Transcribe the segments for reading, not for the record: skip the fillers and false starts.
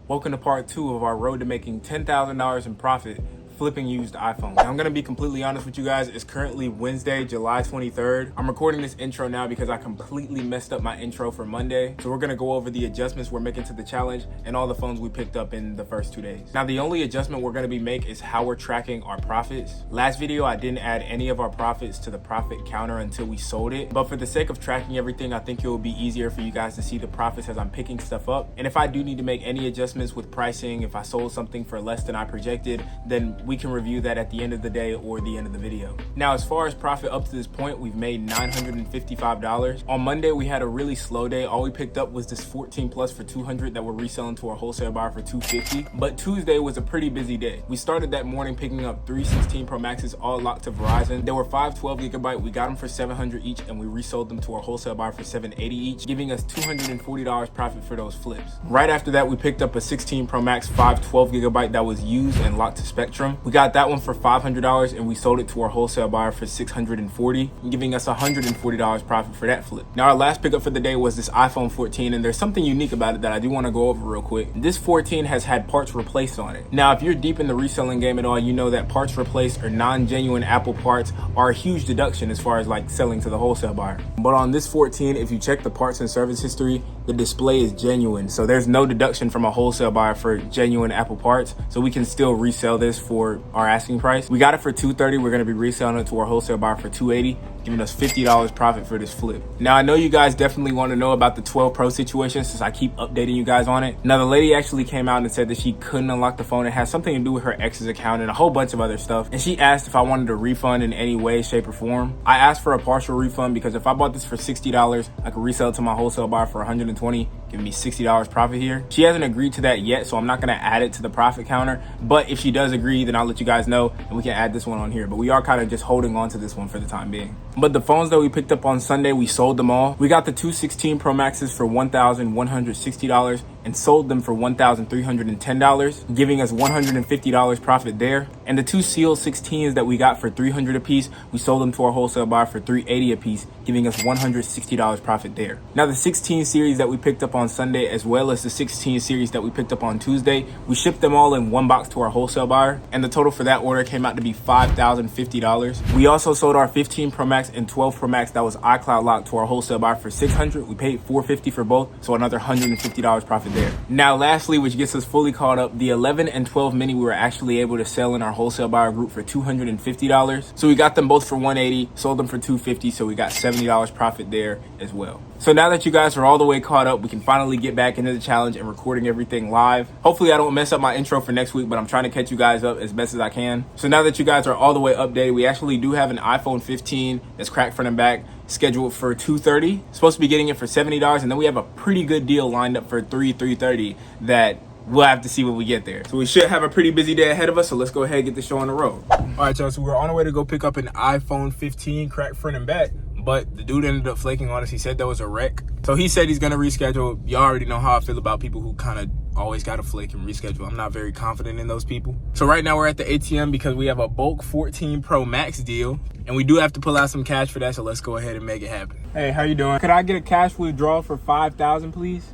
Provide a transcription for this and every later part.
Welcome to part 2 of our road to making $10,000 in profit flipping used iPhones. Now, I'm gonna be completely honest with you guys. It's currently Wednesday, July 23rd. I'm recording this intro now because I completely messed up my intro for Monday. So we're gonna go over the adjustments we're making to the challenge and all the phones we picked up in the first 2 days. Now, the only adjustment we're gonna be making is how we're tracking our profits. Last video, I didn't add any of our profits to the profit counter until we sold it. But for the sake of tracking everything, I think it will be easier for you guys to see the profits as I'm picking stuff up. And if I do need to make any adjustments with pricing, if I sold something for less than I projected, then we can review that at the end of the day or the end of the video. Now, as far as profit up to this point, we've made $955. On Monday, we had a really slow day. All we picked up was this 14 Plus for 200 that we're reselling to our wholesale buyer for 250. But Tuesday was a pretty busy day. We started that morning picking up 3 16 Pro Maxes all locked to Verizon. There were 5 12 gigabyte. We got them for $700 each and we resold them to our wholesale buyer for $780 each, giving us $240 profit for those flips. Right after that, we picked up a 16 Pro Max 5 12 gigabyte that was used and locked to Spectrum. We got that one for $500 and we sold it to our wholesale buyer for $640, giving us $140 profit for that flip. Now, our last pickup for the day was this iPhone 14, and there's something unique about it that I do want to go over real quick. This 14 has had parts replaced on it. Now, if you're deep in the reselling game at all, you know that parts replaced or non-genuine Apple parts are a huge deduction as far as like selling to the wholesale buyer. But on this 14, if you check the parts and service history, the display is genuine. So there's no deduction from a wholesale buyer for genuine Apple parts. So we can still resell this for our asking price. We got it for $230. We're gonna be reselling it to our wholesale buyer for $280, giving us $50 profit for this flip. Now, I know you guys definitely want to know about the 12 Pro situation since I keep updating you guys on it. Now, the lady actually came out and said that she couldn't unlock the phone. It has something to do with her ex's account and a whole bunch of other stuff. And she asked if I wanted a refund in any way, shape, or form. I asked for a partial refund because if I bought this for $60, I could resell it to my wholesale buyer for $120, giving me $60 profit here. She hasn't agreed to that yet, so I'm not gonna add it to the profit counter. But if she does agree, then I'll let you guys know and we can add this one on here. But we are kind of just holding on to this one for the time being. But the phones that we picked up on Sunday, we sold them all. We got the 2 16 Pro Maxes for $1,160 and sold them for $1,310, giving us $150 profit there. And the 2 sealed 16s that we got for $300 a piece, we sold them to our wholesale buyer for $380 a piece, giving us $160 profit there. Now, the 16 series that we picked up on Sunday, as well as the 16 series that we picked up on Tuesday, we shipped them all in one box to our wholesale buyer, and the total for that order came out to be $5,050. We also sold our 15 Pro Max and 12 Pro Max that was iCloud locked to our wholesale buyer for $600. We paid $450 for both, so another $150 profit there. Now, lastly, which gets us fully caught up, the 11 and 12 mini we were actually able to sell in our wholesale buyer group for $250. So we got them both for $180, sold them for $250, so we got $70 profit there as well. So now that you guys are all the way caught up, we can finally get back into the challenge and recording everything live. Hopefully I don't mess up my intro for next week, but I'm trying to catch you guys up as best as I can. So now that you guys are all the way updated, we actually do have an iPhone 15 that's cracked front and back, scheduled for $230. Supposed to be getting it for $70, and then we have a pretty good deal lined up for $330 that we'll have to see when we get there. So we should have a pretty busy day ahead of us, so let's go ahead and get the show on the road. All right, y'all, so we're on our way to go pick up an iPhone 15 cracked front and back, but the dude ended up flaking on us. He said that was a wreck. So he said he's gonna reschedule. Y'all already know how I feel about people who kind of always got to flake and reschedule. I'm not very confident in those people. So right now we're at the ATM because we have a bulk 14 Pro Max deal, and we do have to pull out some cash for that, so let's go ahead and make it happen. Hey, how you doing? Could I get a cash withdrawal for $5,000, please?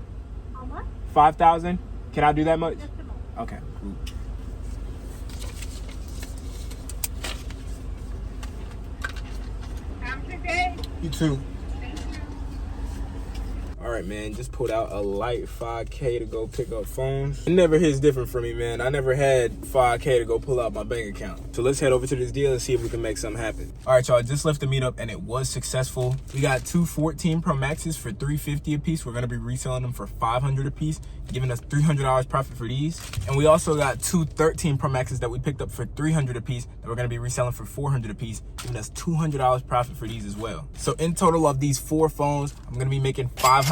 How much? $5,000? Can I do that much? Okay. Have a good day. You too. All right, man, just pulled out a light 5K to go pick up phones. It never hits different for me, man. I never had 5K to go pull out my bank account. So let's head over to this deal and see if we can make something happen. All right, y'all, I just left the meetup and it was successful. We got 2 14 Pro Maxes for $350 a piece. We're gonna be reselling them for $500 a piece, giving us $300 profit for these. And we also got 2 13 Pro Maxes that we picked up for $300 a piece that we're gonna be reselling for $400 a piece, giving us $200 profit for these as well. So in total of these 4 phones, I'm gonna be making $500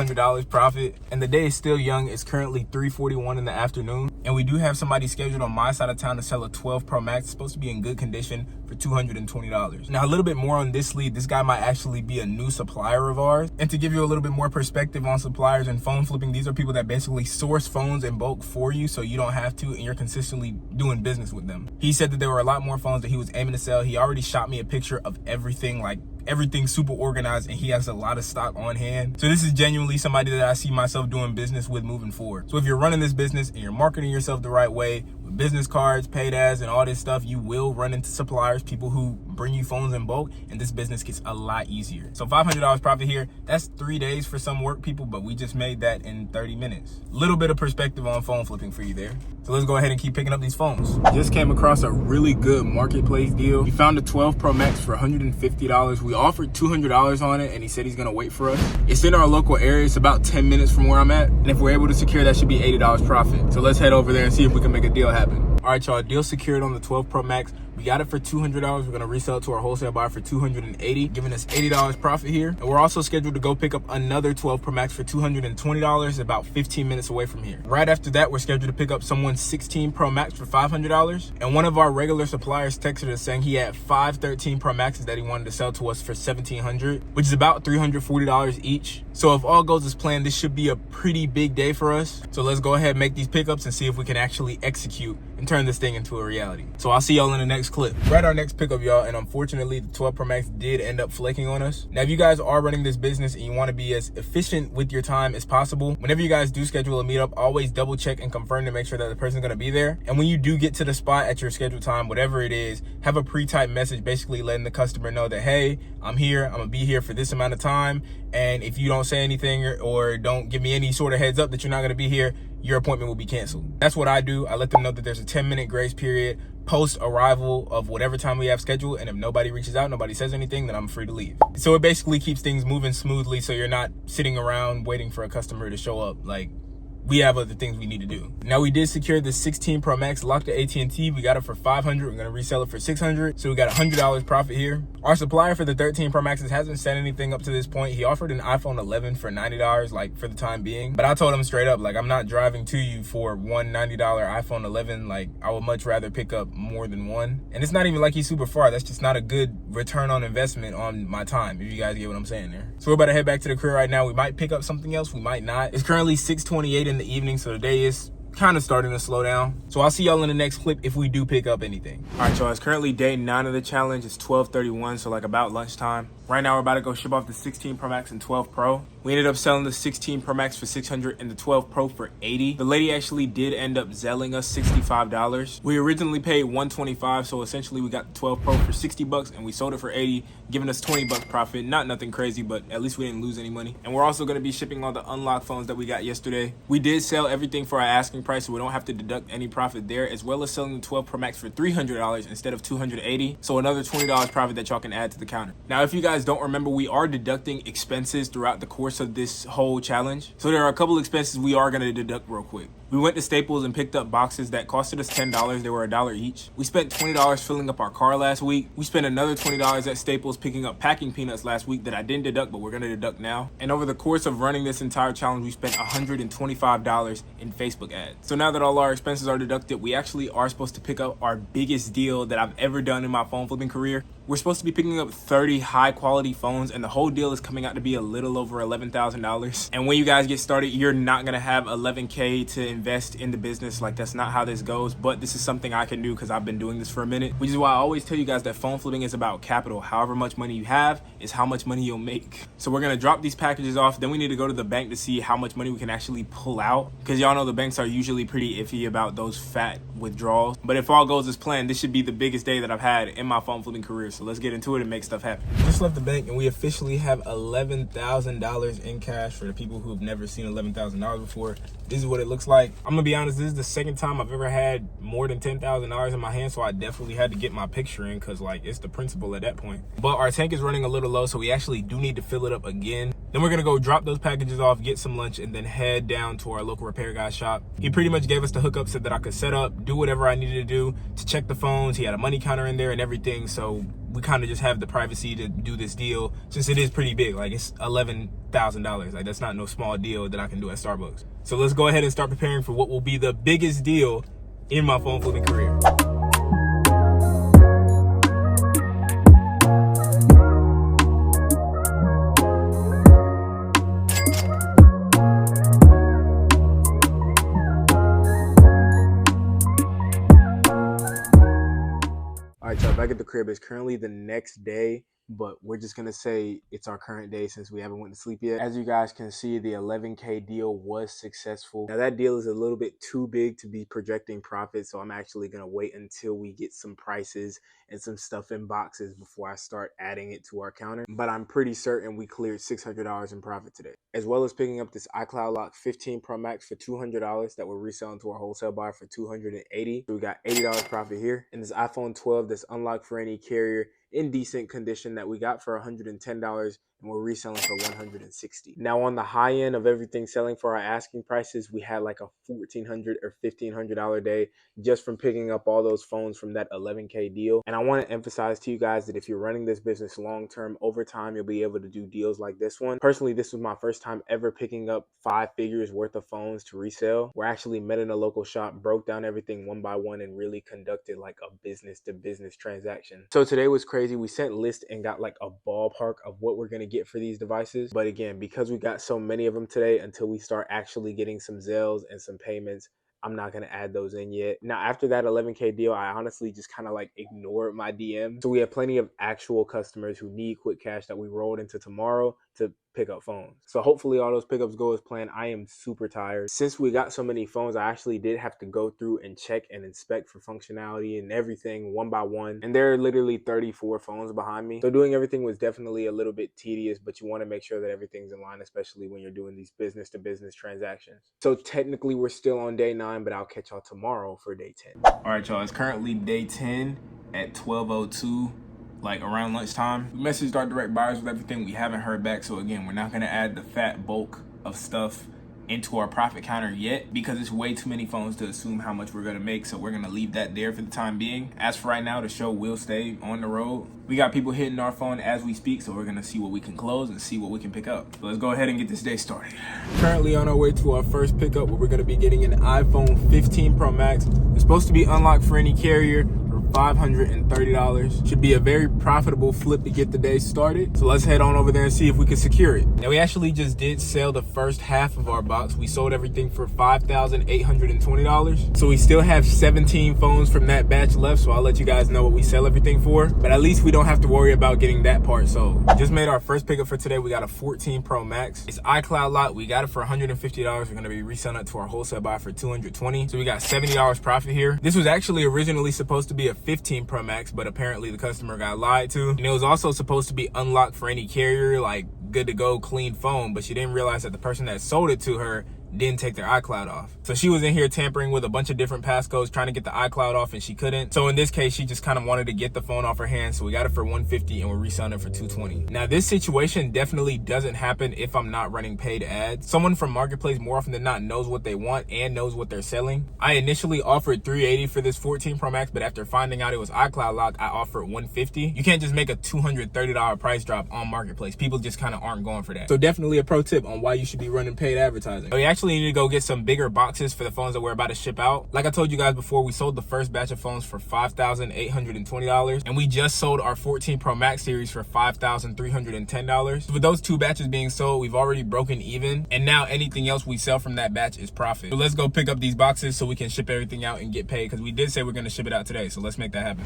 profit, and the day is still young. It's currently 3:41 in the afternoon, and we do have somebody scheduled on my side of town to sell a 12 Pro Max. It's supposed to be in good condition for $220. Now, a little bit more on this lead. This guy might actually be a new supplier of ours, and to give you a little bit more perspective on suppliers and phone flipping, these are people that basically source phones in bulk for you so you don't have to, and you're consistently doing business with them. He said that there were a lot more phones that he was aiming to sell. He already shot me a picture of everything, like everything's super organized, and he has a lot of stock on hand. So this is genuinely somebody that I see myself doing business with moving forward. So if you're running this business and you're marketing yourself the right way with business cards, paid ads, and all this stuff, you will run into suppliers, people who bring you phones in bulk, and this business gets a lot easier. So $500 profit here, that's 3 days for some work people, but we just made that in 30 minutes. Little bit of perspective on phone flipping for you there. So let's go ahead and keep picking up these phones. Just came across a really good marketplace deal. We found a 12 Pro Max for $150. We offered $200 on it, and he said he's gonna wait for us. It's in our local area. It's about 10 minutes from where I'm at. And if we're able to secure, that should be $80 profit. So let's head over there and see if we can make a deal happen. All right, y'all, deal secured on the 12 Pro Max. We got it for $200. We're gonna resell it to our wholesale buyer for $280, giving us $80 profit here. And we're also scheduled to go pick up another 12 Pro Max for $220, about 15 minutes away from here. Right after that, we're scheduled to pick up someone's 16 Pro Max for $500. And one of our regular suppliers texted us saying he had 5 13 Pro Maxes that he wanted to sell to us for $1,700, which is about $340 each. So if all goes as planned, this should be a pretty big day for us. So let's go ahead and make these pickups and see if we can actually execute and turn this thing into a reality. So I'll see y'all in the next clip. We're at our next pickup, y'all, and unfortunately the 12 Pro Max did end up flaking on us. Now, if you guys are running this business and you want to be as efficient with your time as possible, whenever you guys do schedule a meetup, always double check and confirm to make sure that the person's going to be there. And when you do get to the spot at your scheduled time, whatever it is, have a pre-typed message basically letting the customer know that, hey, I'm here, I'm gonna be here for this amount of time, and if you don't say anything or don't give me any sort of heads up that you're not gonna be here, your appointment will be canceled. That's what I do. I let them know that there's a 10-minute grace period post arrival of whatever time we have scheduled, and if nobody reaches out, nobody says anything, then I'm free to leave. So it basically keeps things moving smoothly, so you're not sitting around waiting for a customer to show up. Like, we have other things we need to do. Now, we did secure the 16 Pro Max locked at AT&T. We got it for $500. We're gonna resell it for $600. So we got $100 profit here. Our supplier for the 13 Pro Maxes hasn't said anything up to this point. He offered an iPhone 11 for $90, like, for the time being. But I told him straight up, like, I'm not driving to you for one $90 iPhone 11. Like, I would much rather pick up more than one. And it's not even like he's super far. That's just not a good return on investment on my time, if you guys get what I'm saying there. So we're about to head back to the crib right now. We might pick up something else. We might not. It's currently 6:28 in the evening, so the day is kind of starting to slow down. So I'll see y'all in the next clip if we do pick up anything. All right, y'all, it's currently day 9 of the challenge. It's 12:31, so like about lunchtime. Right now, we're about to go ship off the 16 Pro Max and 12 Pro. We ended up selling the 16 Pro Max for $600 and the 12 Pro for $80. The lady actually did end up selling us $65. We originally paid $125, so essentially we got the 12 Pro for $60 and we sold it for $80, giving us $20 profit. Not nothing crazy, but at least we didn't lose any money. And we're also going to be shipping all the unlocked phones that we got yesterday. We did sell everything for our asking price, so we don't have to deduct any profit there, as well as selling the 12 Pro Max for $300 instead of $280. So another $20 profit that y'all can add to the counter. Now, if you guys don't remember, we are deducting expenses throughout the course of this whole challenge. So there are a couple expenses we are going to deduct real quick. We went to Staples and picked up boxes that costed us $10. They were $1 each. We spent $20 filling up our car last week. We spent another $20 at Staples picking up packing peanuts last week that I didn't deduct, but we're going to deduct now. And over the course of running this entire challenge, we spent $125 in Facebook ads. So now that all our expenses are deducted, we actually are supposed to pick up our biggest deal that I've ever done in my phone flipping career. We're supposed to be picking up 30 high quality phones, and the whole deal is coming out to be a little over $11,000. And when you guys get started, you're not gonna have $11K to invest in the business. Like, that's not how this goes, but this is something I can do because I've been doing this for a minute, which is why I always tell you guys that phone flipping is about capital. However much money you have is how much money you'll make. So we're gonna drop these packages off, then we need to go to the bank to see how much money we can actually pull out, because y'all know the banks are usually pretty iffy about those fat withdrawals. But if all goes as planned, this should be the biggest day that I've had in my phone flipping career. So let's get into it and make stuff happen. Just left the bank and we officially have $11,000 in cash. For the people who've never seen $11,000 before, this is what it looks like. I'm gonna be honest, this is the second time I've ever had more than $10,000 in my hand, so I definitely had to get my picture in, because like, it's the principle at that point. But our tank is running a little low, so we actually do need to fill it up again. Then we're gonna go drop those packages off, get some lunch, and then head down to our local repair guy's shop. He pretty much gave us the hookup, said that I could set up, do whatever I needed to do to check the phones. He had a money counter in there and everything, so we kind of just have the privacy to do this deal, since it is pretty big. Like, it's $11,000. Like, that's not no small deal that I can do at Starbucks. So let's go ahead and start preparing for what will be the biggest deal in my phone flipping career. All right, y'all, back at the crib. It's currently the next day. but we're just gonna say it's our current day since we haven't went to sleep yet. As you guys can see, the 11K deal was successful. Now that deal is a little bit too big to be projecting profit, so I'm actually gonna wait until we get some prices and some stuff in boxes before I start adding it to our counter. But I'm pretty certain we cleared $600 in profit today, as well as picking up this iCloud Lock 15 Pro Max for $200 that we're reselling to our wholesale buyer for $280. So we got $80 profit here. And this iPhone 12 that's unlocked for any carrier in decent condition that we got for $110 and we're reselling for $160. Now on the high end of everything selling for our asking prices, we had like a $1,400 or $1,500 day just from picking up all those phones from that 11K deal. And I want to emphasize to you guys that if you're running this business long term, over time you'll be able to do deals like this one. Personally, this was my first time ever picking up 5 figures worth of phones to resell. We're actually met in a local shop, broke down everything one by one, and really conducted like a business to business transaction. So today was crazy. We sent lists and got like a ballpark of what we're going to get for these devices. But again, because we got so many of them today, until we start actually getting some Zelles and some payments, I'm not going to add those in yet. Now, after that 11K deal, I honestly just kind of like ignored my DM. So we have plenty of actual customers who need quick cash that we rolled into tomorrow to pick up phones. So hopefully all those pickups go as planned. I am super tired. Since we got so many phones, I actually did have to go through and check and inspect for functionality and everything one by one. And there are literally 34 phones behind me. So doing everything was definitely a little bit tedious, but you want to make sure that everything's in line, especially when you're doing these business to business transactions. So technically we're still on day 9, but I'll catch y'all tomorrow for day 10. All right, y'all, it's currently day 10 at 12:02. Like around lunchtime. We messaged our direct buyers with everything. We haven't heard back. So again, we're not gonna add the fat bulk of stuff into our profit counter yet because it's way too many phones to assume how much we're gonna make. So we're gonna leave that there for the time being. As for right now, the show will stay on the road. We got people hitting our phone as we speak, so we're gonna see what we can close and see what we can pick up. So let's go ahead and get this day started. Currently on our way to our first pickup, where we're gonna be getting an iPhone 15 Pro Max. It's supposed to be unlocked for any carrier. $530. Should be a very profitable flip to get the day started. So let's head on over there and see if we can secure it. Now we actually just did sell the first half of our box. We sold everything for $5,820. So we still have 17 phones from that batch left. So I'll let you guys know what we sell everything for. But at least we don't have to worry about getting that part. So just made our first pickup for today. We got a 14 Pro Max. It's iCloud Lock. We got it for $150. We're gonna be reselling it to our wholesale buyer for $220. So we got $70 profit here. This was actually originally supposed to be a 15 Pro Max, but apparently the customer got lied to. And it was also supposed to be unlocked for any carrier, like good to go, clean phone, but she didn't realize that the person that sold it to her didn't take their iCloud off. So she was in here tampering with a bunch of different passcodes trying to get the iCloud off, and she couldn't. So in this case, she just kind of wanted to get the phone off her hands. So we got it for $150 and we're reselling it for $220. Now this situation definitely doesn't happen if I'm not running paid ads. Someone from Marketplace more often than not knows what they want and knows what they're selling. I initially offered $380 for this 14 Pro Max, but after finding out it was iCloud Lock, I offered $150. You can't just make a $230 price drop on Marketplace. People just kind of aren't going for that. So definitely a pro tip on why you should be running paid advertising. We actually need to go get some bigger boxes for the phones that we're about to ship out. Like I told you guys before, we sold the first batch of phones for $5,820, and we just sold our 14 Pro Max series for $5,310. With those 2 batches being sold, we've already broken even, and now anything else we sell from that batch is profit. So let's go pick up these boxes so we can ship everything out and get paid, because we did say we're going to ship it out today. So let's make that happen.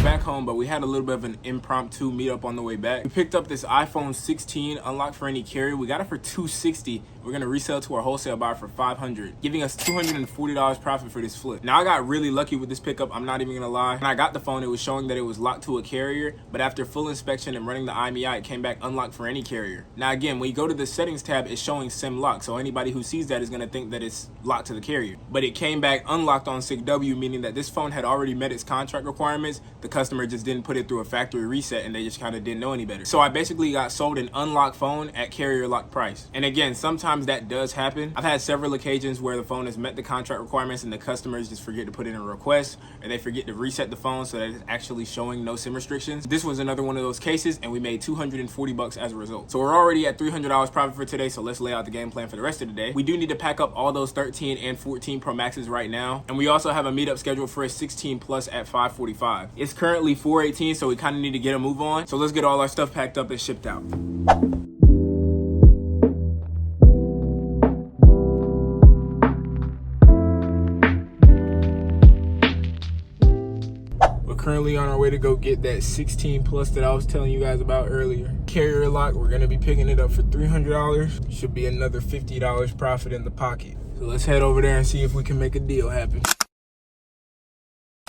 Back home, but we had a little bit of an impromptu meetup on the way back. We picked up this iPhone 16 unlocked for any carrier. We got it for $260. We're gonna resell to our wholesale buyer for $500, giving us $240 profit for this flip. Now I got really lucky with this pickup, I'm not even gonna lie. When I got the phone, it was showing that it was locked to a carrier, but after full inspection and running the IMEI, it came back unlocked for any carrier. Now again, when you go to the settings tab, it's showing SIM lock, so anybody who sees that is gonna think that it's locked to the carrier. But it came back unlocked on SIGW, meaning that this phone had already met its contract requirements. The customer just didn't put it through a factory reset, and they just kind of didn't know any better. So I basically got sold an unlocked phone at carrier lock price. And again, sometimes that does happen. I've had several occasions where the phone has met the contract requirements and the customers just forget to put in a request, or they forget to reset the phone so that it's actually showing no SIM restrictions. This was another one of those cases, and we made $240 as a result. So we're already at $300 profit for today, so let's lay out the game plan for the rest of the day. We do need to pack up all those 13 and 14 Pro Maxes right now, and we also have a meetup scheduled for a 16 plus at 5:45. It's currently 4:18, so we kind of need to get a move on. So let's get all our stuff packed up and shipped out. currently on our way to go get that 16 plus that I was telling you guys about earlier. Carrier lock, we're gonna be picking it up for $300. Should be another $50 profit in the pocket. So let's head over there and see if we can make a deal happen.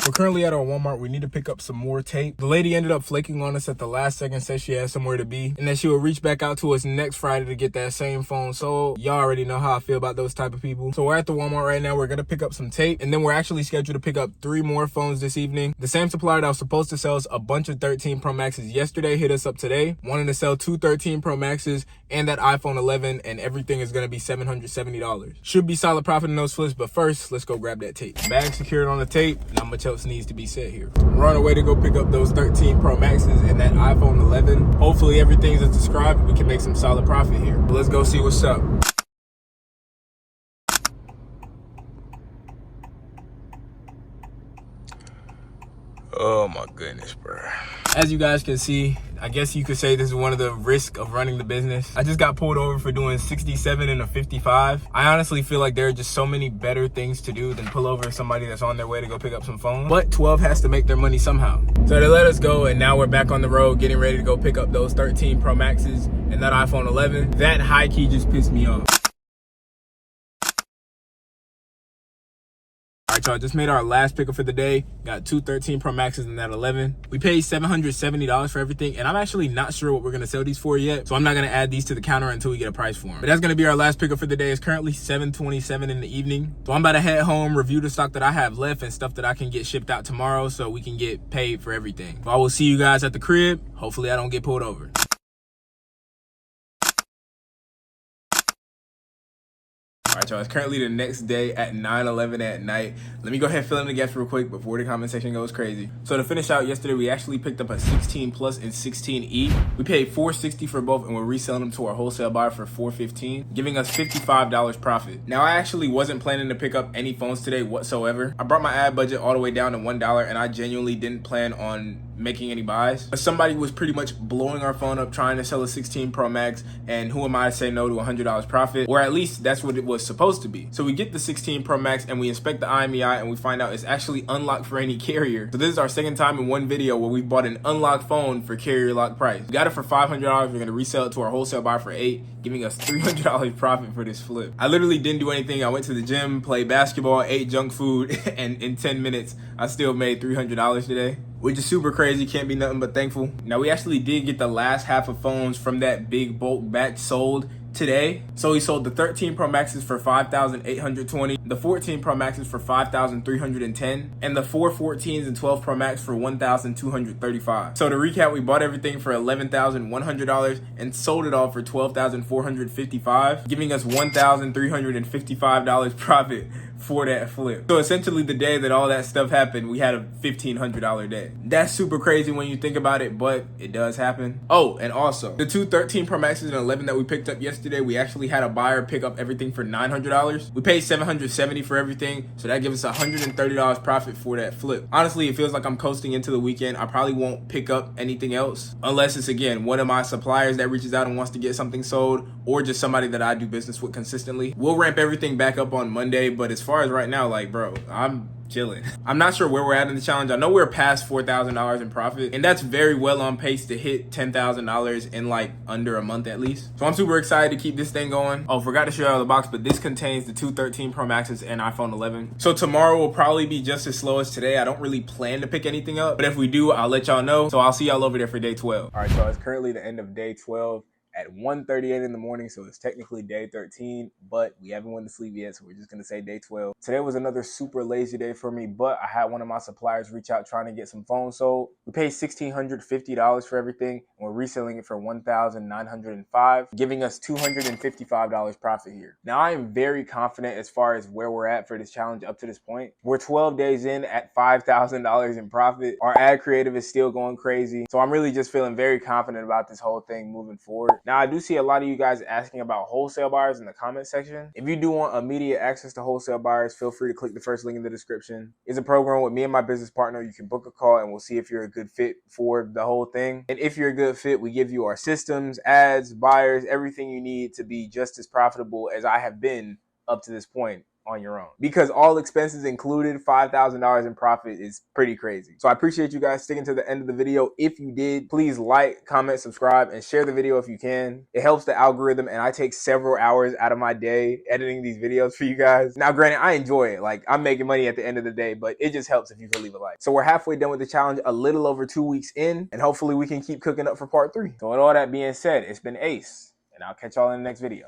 We're currently at our Walmart. We need to pick up some more tape. The lady ended up flaking on us at the last second, said she had somewhere to be, and that she will reach back out to us next Friday to get that same phone sold. Y'all already know how I feel about those type of people. So we're at the Walmart right now. We're gonna pick up some tape, and then we're actually scheduled to pick up 3 more phones this evening. The same supplier that was supposed to sell us a bunch of 13 Pro Maxes yesterday hit us up today, wanting to sell 2 13 Pro Maxes and that iPhone 11, and everything is gonna be $770. Should be solid profit in those flips, but first, let's go grab that tape. Bag secured on the tape, not much else needs to be said here. We're on our way to go pick up those 13 Pro Maxes and that iPhone 11. Hopefully everything's as described. We can make some solid profit here. But let's go see what's up. Oh my goodness, bro. As you guys can see, I guess you could say this is one of the risks of running the business. I just got pulled over for doing 67 and a 55. I honestly feel like there are just so many better things to do than pull over somebody that's on their way to go pick up some phones. But 12 has to make their money somehow. So they let us go, and now we're back on the road getting ready to go pick up those 13 Pro Maxes and that iPhone 11. That high key just pissed me off. All right, y'all, just made our last pickup for the day. Got 2 13 Pro Maxes and that 11. We paid $770 for everything, and I'm actually not sure what we're gonna sell these for yet, so I'm not gonna add these to the counter until we get a price for them. But that's gonna be our last pickup for the day. It's currently 7:27 in the evening, so I'm about to head home, review the stock that I have left and stuff that I can get shipped out tomorrow so we can get paid for everything. So I will see you guys at the crib. Hopefully I don't get pulled over. All right, y'all, it's currently the next day at 9:11 at night. Let me go ahead and fill in the gaps real quick before the comment section goes crazy. So to finish out yesterday, we actually picked up a 16 Plus and 16E. We paid $460 for both, and we're reselling them to our wholesale buyer for $415, giving us $55 profit. Now, I actually wasn't planning to pick up any phones today whatsoever. I brought my ad budget all the way down to $1, and I genuinely didn't plan on making any buys. But somebody was pretty much blowing our phone up trying to sell a 16 Pro Max, and who am I to say no to $100 profit? Or at least that's what it was supposed to be. So we get the 16 Pro Max and we inspect the IMEI, and we find out it's actually unlocked for any carrier. So this is our second time in one video where we've bought an unlocked phone for carrier lock price. We got it for $500. We're gonna resell it to our wholesale buyer for $8, giving us $300 profit for this flip. I literally didn't do anything. I went to the gym, played basketball, ate junk food, and in 10 minutes, I still made $300 today, which is super crazy. Can't be nothing but thankful. Now, we actually did get the last half of phones from that big bulk batch sold today. So we sold the 13 Pro Maxes for $5,820, the 14 Pro Maxes for $5,310, and the 4 14s and 12 Pro Max for $1,235. So to recap, we bought everything for $11,100 and sold it all for $12,455, giving us $1,355 profit for that flip. So essentially, the day that all that stuff happened, we had a $1,500 day. That's super crazy when you think about it, but it does happen. Oh, and also, the 2 13 Pro Maxes and 11 that we picked up yesterday, we actually had a buyer pick up everything for $900. We paid $770 for everything, so that gives us $130 profit for that flip. Honestly, it feels like I'm coasting into the weekend. I probably won't pick up anything else unless it's, again, one of my suppliers that reaches out and wants to get something sold, or just somebody that I do business with consistently. We'll ramp everything back up on Monday, but as far as right now, like, bro, I'm chilling. I'm not sure where we're at in the challenge. I know we're past $4,000 in profit, and that's very well on pace to hit $10,000 in like under a month at least. So I'm super excited to keep this thing going. Oh, forgot to show you out of the box, but this contains the 2 13 Pro Maxes and iPhone 11. So tomorrow will probably be just as slow as today. I don't really plan to pick anything up, but if we do, I'll let y'all know. So I'll see y'all over there for day 12. All right, so it's currently the end of day 12 at 1:38 in the morning, so it's technically day 13, but we haven't went to sleep yet, so we're just gonna say day 12. Today was another super lazy day for me, but I had one of my suppliers reach out trying to get some phones sold. We paid $1,650 for everything, and we're reselling it for $1,905, giving us $255 profit here. Now, I am very confident as far as where we're at for this challenge up to this point. We're 12 days in at $5,000 in profit. Our ad creative is still going crazy, so I'm really just feeling very confident about this whole thing moving forward. Now, I do see a lot of you guys asking about wholesale buyers in the comment section. If you do want immediate access to wholesale buyers, feel free to click the first link in the description. It's a program with me and my business partner. You can book a call and we'll see if you're a good fit for the whole thing. And if you're a good fit, we give you our systems, ads, buyers, everything you need to be just as profitable as I have been up to this point on your own. Because all expenses included, $5,000 in profit is pretty crazy. So I appreciate you guys sticking to the end of the video. If you did, please like, comment, subscribe, and share the video if you can. It helps the algorithm, and I take several hours out of my day editing these videos for you guys. Now, granted, I enjoy it. Like, I'm making money at the end of the day, but it just helps if you can leave a like. So we're halfway done with the challenge, a little over 2 weeks in, and hopefully we can keep cooking up for part 3. So with all that being said, it's been Ace, and I'll catch y'all in the next video.